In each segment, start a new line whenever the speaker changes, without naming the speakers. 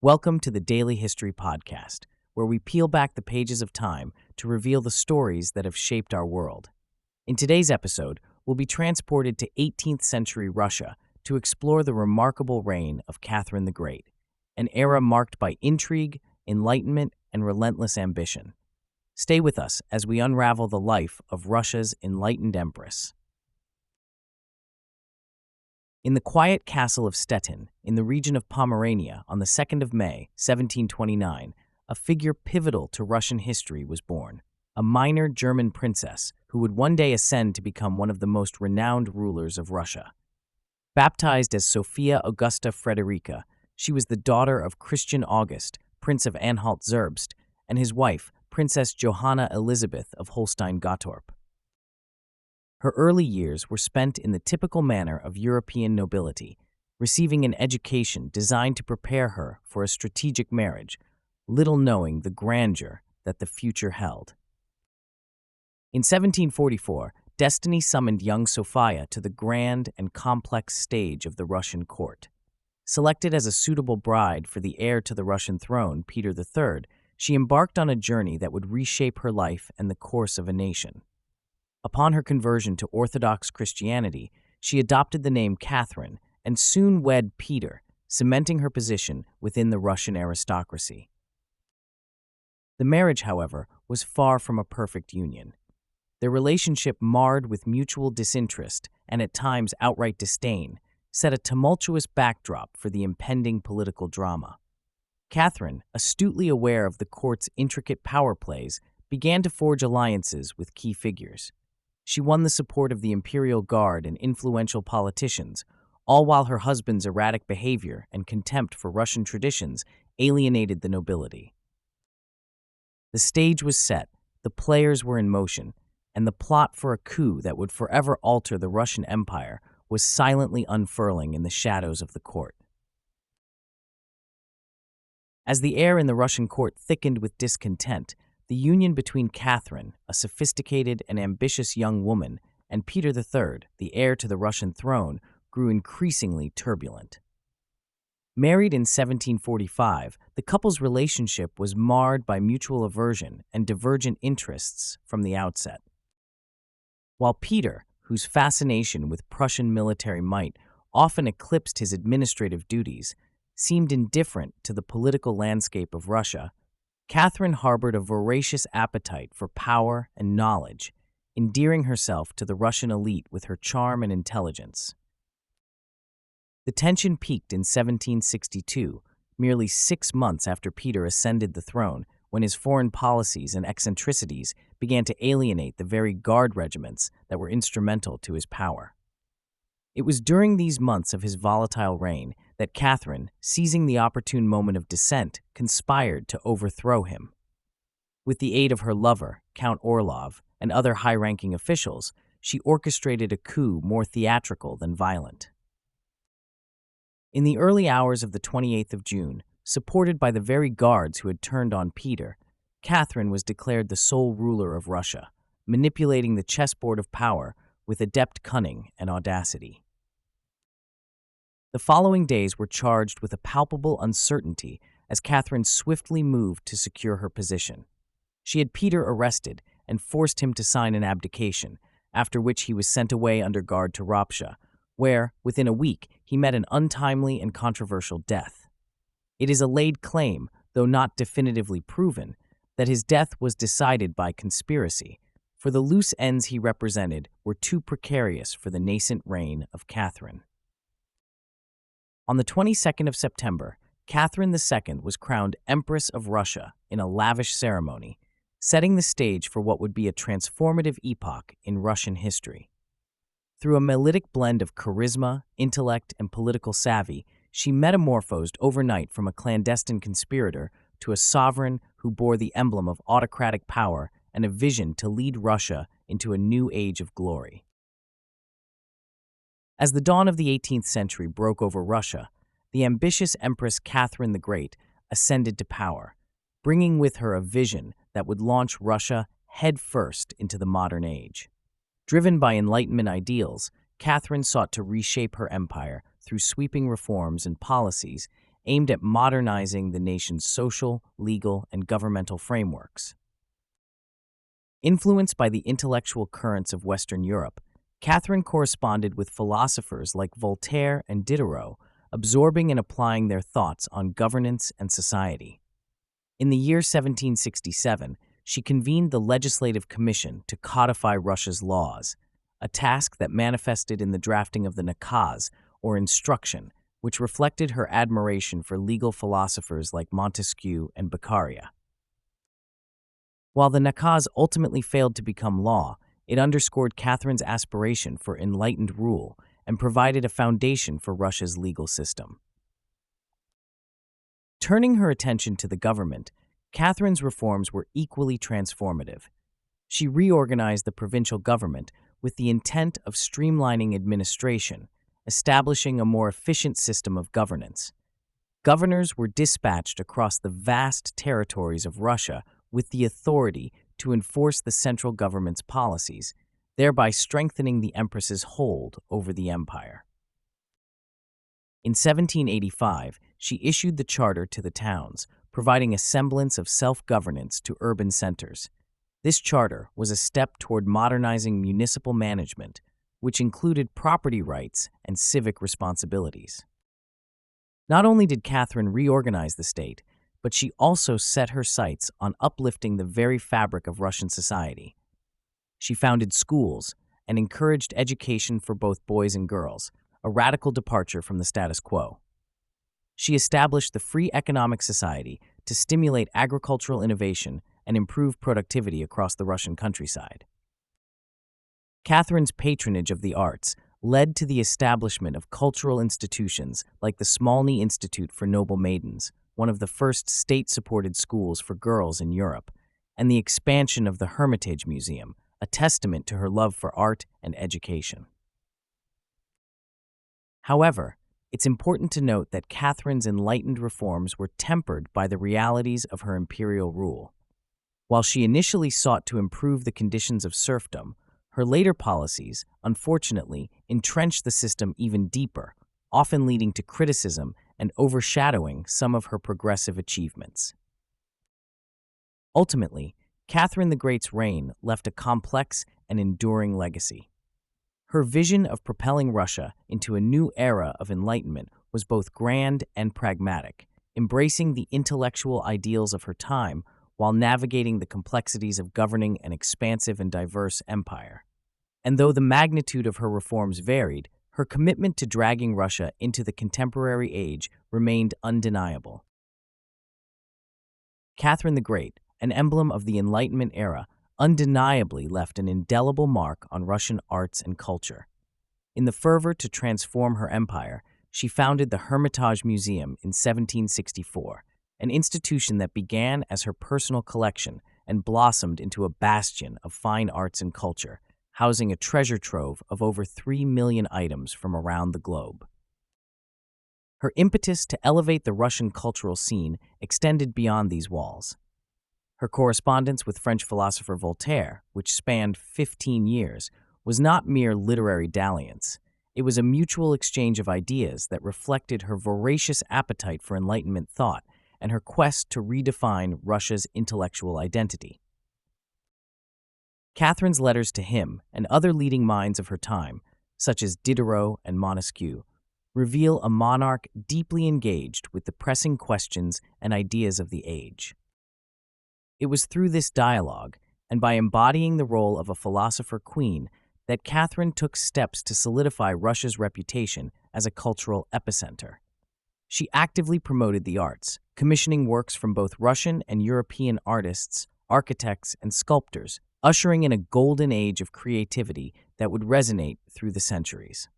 Welcome to the Daily History Podcast, where we peel back the pages of time to reveal the stories that have shaped our world. In today's episode, we'll be transported to 18th century Russia to explore the remarkable reign of Catherine the Great, an era marked by intrigue, enlightenment, and relentless ambition. Stay with us as we unravel the life of Russia's Enlightened Empress. In the quiet castle of Stettin, in the region of Pomerania, on the 2nd of May, 1729, a figure pivotal to Russian history was born, a minor German princess who would one day ascend to become one of the most renowned rulers of Russia. Baptized as Sophia Augusta Frederica, she was the daughter of Christian August, Prince of Anhalt-Zerbst, and his wife, Princess Johanna Elizabeth of Holstein-Gottorp. Her early years were spent in the typical manner of European nobility, receiving an education designed to prepare her for a strategic marriage, little knowing the grandeur that the future held. In 1744, destiny summoned young Sophia to the grand and complex stage of the Russian court. Selected as a suitable bride for the heir to the Russian throne, Peter III, she embarked on a journey that would reshape her life and the course of a nation. Upon her conversion to Orthodox Christianity, she adopted the name Catherine and soon wed Peter, cementing her position within the Russian aristocracy. The marriage, however, was far from a perfect union. Their relationship, marred with mutual disinterest and at times outright disdain, set a tumultuous backdrop for the impending political drama. Catherine, astutely aware of the court's intricate power plays, began to forge alliances with key figures. She won the support of the imperial guard and influential politicians, all while her husband's erratic behavior and contempt for Russian traditions alienated the nobility. The stage was set, the players were in motion, and the plot for a coup that would forever alter the Russian Empire was silently unfurling in the shadows of the court. As the air in the Russian court thickened with discontent, the union between Catherine, a sophisticated and ambitious young woman, and Peter III, the heir to the Russian throne, grew increasingly turbulent. Married in 1745, the couple's relationship was marred by mutual aversion and divergent interests from the outset. While Peter, whose fascination with Prussian military might often eclipsed his administrative duties, seemed indifferent to the political landscape of Russia, Catherine harbored a voracious appetite for power and knowledge, endearing herself to the Russian elite with her charm and intelligence. The tension peaked in 1762, merely 6 months after Peter ascended the throne, when his foreign policies and eccentricities began to alienate the very guard regiments that were instrumental to his power. It was during these months of his volatile reign that Catherine, seizing the opportune moment of descent, conspired to overthrow him. With the aid of her lover, Count Orlov, and other high-ranking officials, she orchestrated a coup more theatrical than violent. In the early hours of the 28th of June, supported by the very guards who had turned on Peter, Catherine was declared the sole ruler of Russia, manipulating the chessboard of power with adept cunning and audacity. The following days were charged with a palpable uncertainty as Catherine swiftly moved to secure her position. She had Peter arrested and forced him to sign an abdication, after which he was sent away under guard to Rapsha, where, within a week, he met an untimely and controversial death. It is a laid claim, though not definitively proven, that his death was decided by conspiracy, for the loose ends he represented were too precarious for the nascent reign of Catherine. On the 22nd of September, Catherine II was crowned Empress of Russia in a lavish ceremony, setting the stage for what would be a transformative epoch in Russian history. Through a melodic blend of charisma, intellect, and political savvy, she metamorphosed overnight from a clandestine conspirator to a sovereign who bore the emblem of autocratic power and a vision to lead Russia into a new age of glory. As the dawn of the 18th century broke over Russia, the ambitious Empress Catherine the Great ascended to power, bringing with her a vision that would launch Russia headfirst into the modern age. Driven by Enlightenment ideals, Catherine sought to reshape her empire through sweeping reforms and policies aimed at modernizing the nation's social, legal, and governmental frameworks. Influenced by the intellectual currents of Western Europe, Catherine corresponded with philosophers like Voltaire and Diderot, absorbing and applying their thoughts on governance and society. In the year 1767, she convened the Legislative Commission to codify Russia's laws, a task that manifested in the drafting of the nakaz, or instruction, which reflected her admiration for legal philosophers like Montesquieu and Beccaria. While the nakaz ultimately failed to become law, it underscored Catherine's aspiration for enlightened rule and provided a foundation for Russia's legal system. Turning her attention to the government, Catherine's reforms were equally transformative. She reorganized the provincial government with the intent of streamlining administration, establishing a more efficient system of governance. Governors were dispatched across the vast territories of Russia with the authority to enforce the central government's policies, thereby strengthening the Empress's hold over the empire. In 1785, she issued the charter to the towns, providing a semblance of self-governance to urban centers. This charter was a step toward modernizing municipal management, which included property rights and civic responsibilities. Not only did Catherine reorganize the state, but she also set her sights on uplifting the very fabric of Russian society. She founded schools and encouraged education for both boys and girls, a radical departure from the status quo. She established the Free Economic Society to stimulate agricultural innovation and improve productivity across the Russian countryside. Catherine's patronage of the arts led to the establishment of cultural institutions like the Smolny Institute for Noble Maidens, one of the first state-supported schools for girls in Europe, and the expansion of the Hermitage Museum, a testament to her love for art and education. However, it's important to note that Catherine's enlightened reforms were tempered by the realities of her imperial rule. While she initially sought to improve the conditions of serfdom, her later policies, unfortunately, entrenched the system even deeper, often leading to criticism and overshadowing some of her progressive achievements. Ultimately, Catherine the Great's reign left a complex and enduring legacy. Her vision of propelling Russia into a new era of enlightenment was both grand and pragmatic, embracing the intellectual ideals of her time while navigating the complexities of governing an expansive and diverse empire. And though the magnitude of her reforms varied, her commitment to dragging Russia into the contemporary age remained undeniable. Catherine the Great, an emblem of the Enlightenment era, undeniably left an indelible mark on Russian arts and culture. In the fervor to transform her empire, she founded the Hermitage Museum in 1764, an institution that began as her personal collection and blossomed into a bastion of fine arts and culture, housing a treasure trove of over 3 million items from around the globe. Her impetus to elevate the Russian cultural scene extended beyond these walls. Her correspondence with French philosopher Voltaire, which spanned 15 years, was not mere literary dalliance. It was a mutual exchange of ideas that reflected her voracious appetite for Enlightenment thought and her quest to redefine Russia's intellectual identity. Catherine's letters to him and other leading minds of her time, such as Diderot and Montesquieu, reveal a monarch deeply engaged with the pressing questions and ideas of the age. It was through this dialogue, and by embodying the role of a philosopher queen, that Catherine took steps to solidify Russia's reputation as a cultural epicenter. She actively promoted the arts, commissioning works from both Russian and European artists, architects, and sculptors, ushering in a golden age of creativity that would resonate through the centuries.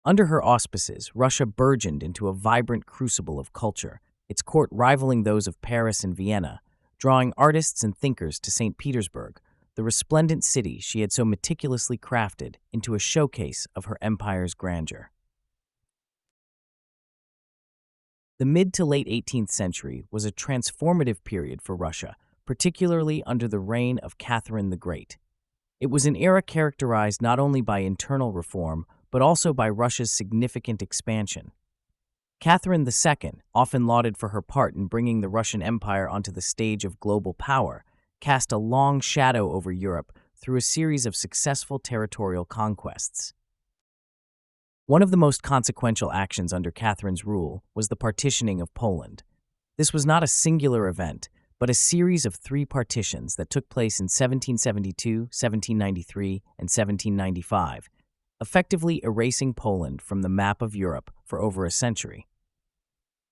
Under her auspices, Russia burgeoned into a vibrant crucible of culture, its court rivaling those of Paris and Vienna, drawing artists and thinkers to St. Petersburg, the resplendent city she had so meticulously crafted into a showcase of her empire's grandeur. The mid to late 18th century was a transformative period for Russia, particularly under the reign of Catherine the Great. It was an era characterized not only by internal reform, but also by Russia's significant expansion. Catherine II, often lauded for her part in bringing the Russian Empire onto the stage of global power, cast a long shadow over Europe through a series of successful territorial conquests. One of the most consequential actions under Catherine's rule was the partitioning of Poland. This was not a singular event, but a series of three partitions that took place in 1772, 1793, and 1795, effectively erasing Poland from the map of Europe for over a century.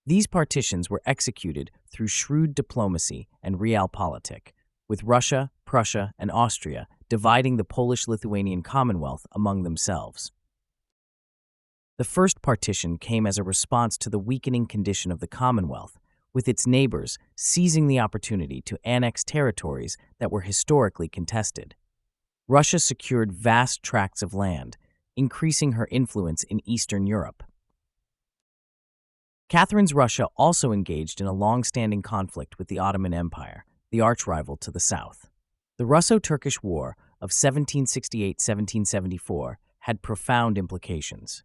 These partitions were executed through shrewd diplomacy and realpolitik, with Russia, Prussia, and Austria dividing the Polish-Lithuanian Commonwealth among themselves. The first partition came as a response to the weakening condition of the Commonwealth, with its neighbors seizing the opportunity to annex territories that were historically contested. Russia secured vast tracts of land, increasing her influence in Eastern Europe. Catherine's Russia also engaged in a long-standing conflict with the Ottoman Empire, the arch-rival to the south. The Russo-Turkish War of 1768-1774 had profound implications.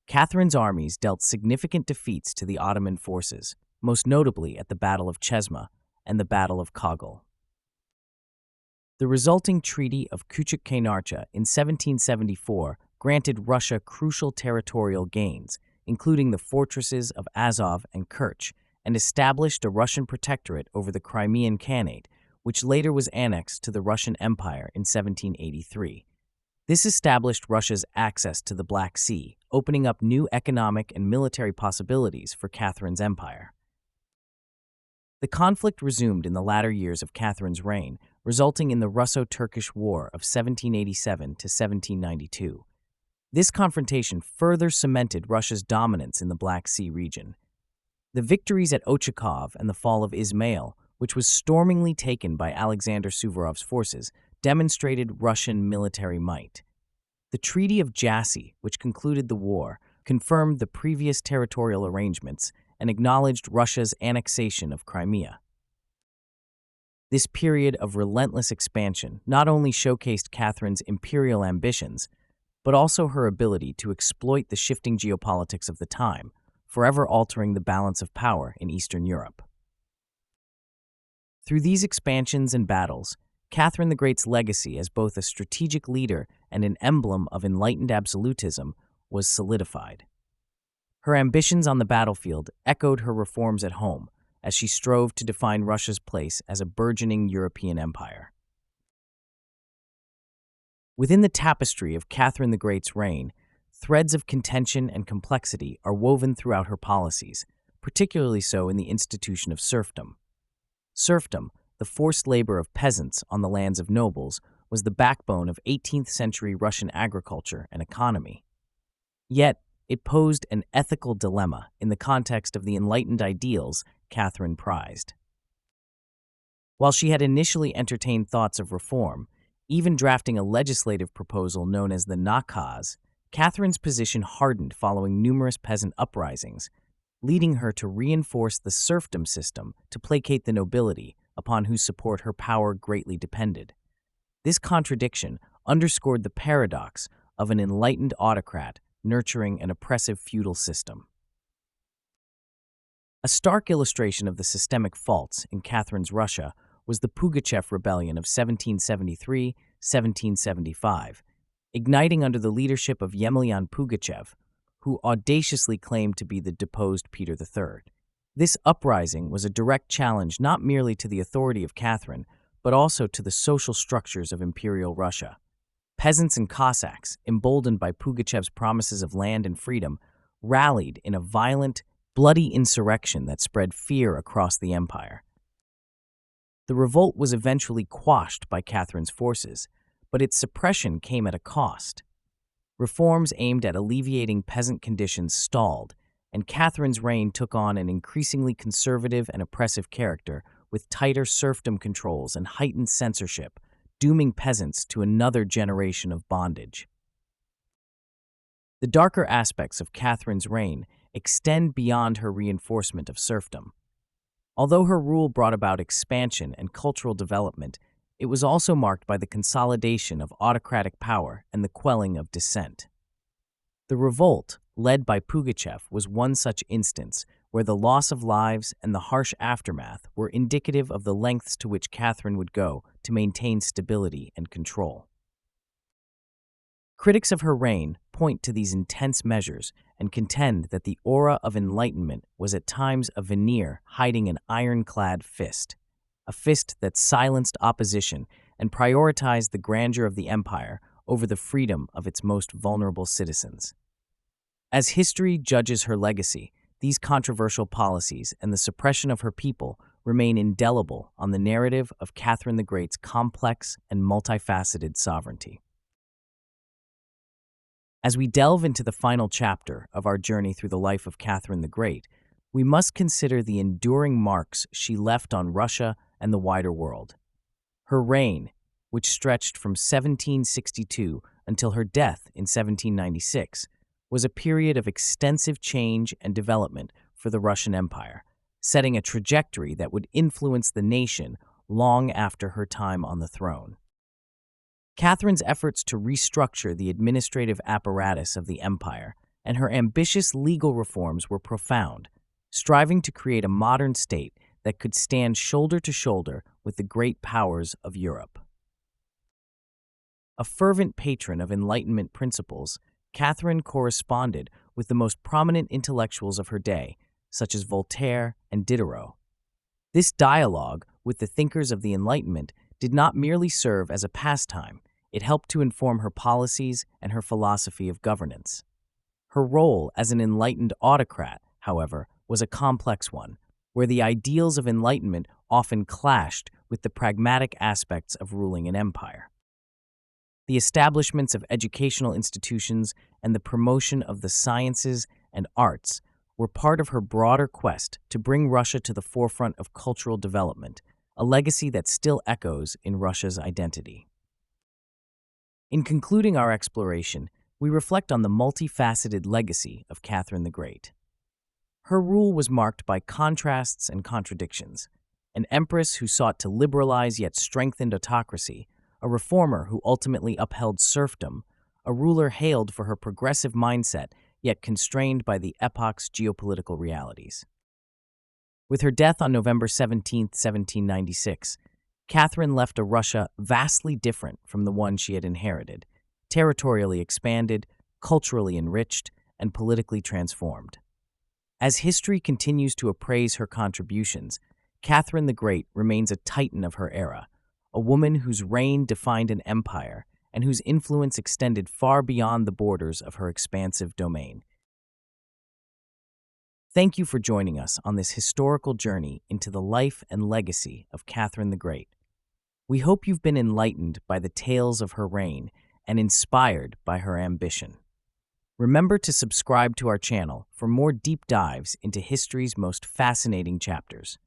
Catherine's armies dealt significant defeats to the Ottoman forces, most notably at the Battle of Chesma and the Battle of Kogel. The resulting Treaty of Küçükçayırca in 1774 granted Russia crucial territorial gains, including the fortresses of Azov and Kerch, and established a Russian protectorate over the Crimean Khanate, which later was annexed to the Russian Empire in 1783. This established Russia's access to the Black Sea, opening up new economic and military possibilities for Catherine's empire. The conflict resumed in the latter years of Catherine's reign, resulting in the Russo-Turkish War of 1787 to 1792. This confrontation further cemented Russia's dominance in the Black Sea region. The victories at Ochakov and the fall of Izmail, which was stormingly taken by Alexander Suvorov's forces, demonstrated Russian military might. The Treaty of Jassy, which concluded the war, confirmed the previous territorial arrangements and acknowledged Russia's annexation of Crimea. This period of relentless expansion not only showcased Catherine's imperial ambitions, but also her ability to exploit the shifting geopolitics of the time, forever altering the balance of power in Eastern Europe. Through these expansions and battles, Catherine the Great's legacy as both a strategic leader and an emblem of enlightened absolutism was solidified. Her ambitions on the battlefield echoed her reforms at home as she strove to define Russia's place as a burgeoning European empire. Within the tapestry of Catherine the Great's reign, threads of contention and complexity are woven throughout her policies, particularly so in the institution of serfdom. Serfdom, the forced labor of peasants on the lands of nobles, was the backbone of 18th-century Russian agriculture and economy. Yet, it posed an ethical dilemma in the context of the enlightened ideals Catherine prized. While she had initially entertained thoughts of reform, even drafting a legislative proposal known as the nakaz, Catherine's position hardened following numerous peasant uprisings, leading her to reinforce the serfdom system to placate the nobility, upon whose support her power greatly depended. This contradiction underscored the paradox of an enlightened autocrat nurturing an oppressive feudal system. A stark illustration of the systemic faults in Catherine's Russia was the Pugachev Rebellion of 1773-1775, igniting under the leadership of Yemelyan Pugachev, who audaciously claimed to be the deposed Peter III. This uprising was a direct challenge not merely to the authority of Catherine, but also to the social structures of Imperial Russia. Peasants and Cossacks, emboldened by Pugachev's promises of land and freedom, rallied in a violent, bloody insurrection that spread fear across the empire. The revolt was eventually quashed by Catherine's forces, but its suppression came at a cost. Reforms aimed at alleviating peasant conditions stalled, and Catherine's reign took on an increasingly conservative and oppressive character with tighter serfdom controls and heightened censorship, dooming peasants to another generation of bondage. The darker aspects of Catherine's reign extend beyond her reinforcement of serfdom. Although her rule brought about expansion and cultural development, it was also marked by the consolidation of autocratic power and the quelling of dissent. The revolt, led by Pugachev, was one such instance where the loss of lives and the harsh aftermath were indicative of the lengths to which Catherine would go to maintain stability and control. Critics of her reign point to these intense measures and contend that the aura of enlightenment was at times a veneer hiding an ironclad fist, a fist that silenced opposition and prioritized the grandeur of the empire over the freedom of its most vulnerable citizens. As history judges her legacy, these controversial policies and the suppression of her people remain indelible on the narrative of Catherine the Great's complex and multifaceted sovereignty. As we delve into the final chapter of our journey through the life of Catherine the Great, we must consider the enduring marks she left on Russia and the wider world. Her reign, which stretched from 1762 until her death in 1796, was a period of extensive change and development for the Russian Empire, setting a trajectory that would influence the nation long after her time on the throne. Catherine's efforts to restructure the administrative apparatus of the empire and her ambitious legal reforms were profound, striving to create a modern state that could stand shoulder to shoulder with the great powers of Europe. A fervent patron of Enlightenment principles, Catherine corresponded with the most prominent intellectuals of her day, such as Voltaire and Diderot. This dialogue with the thinkers of the Enlightenment did not merely serve as a pastime, it helped to inform her policies and her philosophy of governance. Her role as an enlightened autocrat, however, was a complex one, where the ideals of enlightenment often clashed with the pragmatic aspects of ruling an empire. The establishments of educational institutions and the promotion of the sciences and arts were part of her broader quest to bring Russia to the forefront of cultural development, a legacy that still echoes in Russia's identity. In concluding our exploration, we reflect on the multifaceted legacy of Catherine the Great. Her rule was marked by contrasts and contradictions, an empress who sought to liberalize yet strengthened autocracy, a reformer who ultimately upheld serfdom, a ruler hailed for her progressive mindset yet constrained by the epoch's geopolitical realities. With her death on November 17, 1796, Catherine left a Russia vastly different from the one she had inherited, territorially expanded, culturally enriched, and politically transformed. As history continues to appraise her contributions, Catherine the Great remains a titan of her era, a woman whose reign defined an empire and whose influence extended far beyond the borders of her expansive domain. Thank you for joining us on this historical journey into the life and legacy of Catherine the Great. We hope you've been enlightened by the tales of her reign and inspired by her ambition. Remember to subscribe to our channel for more deep dives into history's most fascinating chapters.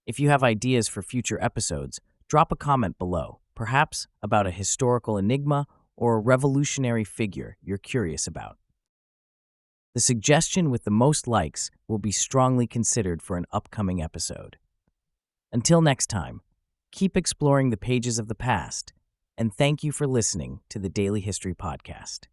If you have ideas for future episodes, drop a comment below, perhaps about a historical enigma or a revolutionary figure you're curious about. The suggestion with the most likes will be strongly considered for an upcoming episode. Until next time, keep exploring the pages of the past, and thank you for listening to the Daily History Podcast.